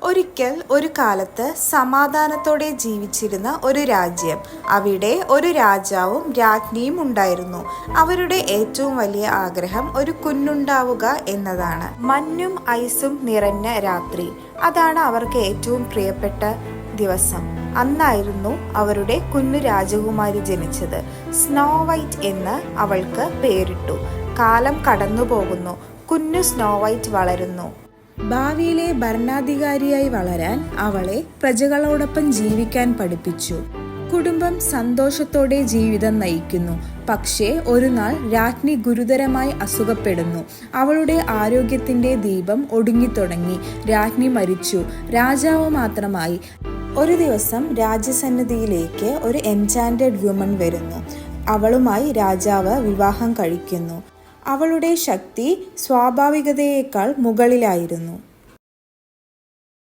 ഒരിക്കൽ ഒരു കാലത്ത് സമാധാനത്തോടെ ജീവിച്ചിരുന്ന ഒരു രാജ്യം. അവിടെ ഒരു രാജാവും രാജ്ഞിയും ഉണ്ടായിരുന്നു. അവരുടെ ഏറ്റവും വലിയ ആഗ്രഹം ഒരു കുഞ്ഞുണ്ടാവുക എന്നതാണ്. മഞ്ഞും ഐസും നിറഞ്ഞ രാത്രി, അതാണ് അവർക്ക് ഏറ്റവും പ്രിയപ്പെട്ട ദിവസം. അന്നായിരുന്നു അവരുടെ കുഞ്ഞു രാജകുമാരി ജനിച്ചത്. സ്നോ വൈറ്റ് എന്ന് അവൾക്ക് പേരിട്ടു. കാലം കടന്നു പോകുന്നു. കുഞ്ഞു സ്നോ വൈറ്റ് വളരുന്നു. ഭാവിയിലെ ഭരണാധികാരിയായി വളരാൻ അവളെ പ്രജകളോടൊപ്പം ജീവിക്കാൻ പഠിപ്പിച്ചു. കുടുംബം സന്തോഷത്തോടെ ജീവിതം നയിക്കുന്നു. പക്ഷേ ഒരു നാൾ രാജ്ഞി ഗുരുതരമായി അസുഖപ്പെടുന്നു. അവളുടെ ആരോഗ്യത്തിന്റെ ദീപം ഒടുങ്ങിത്തുടങ്ങി. രാജ്ഞി മരിച്ചു. രാജാവ് മാത്രമായി. ഒരു ദിവസം രാജസന്നിധിയിലേക്ക് ഒരു എൻചാന്റഡ് വുമൺ വരുന്നു. അവളുമായി രാജാവ് വിവാഹം കഴിക്കുന്നു. അവളുടെ ശക്തി സ്വാഭാവികതയേക്കാൾ മുകളിലായിരുന്നു.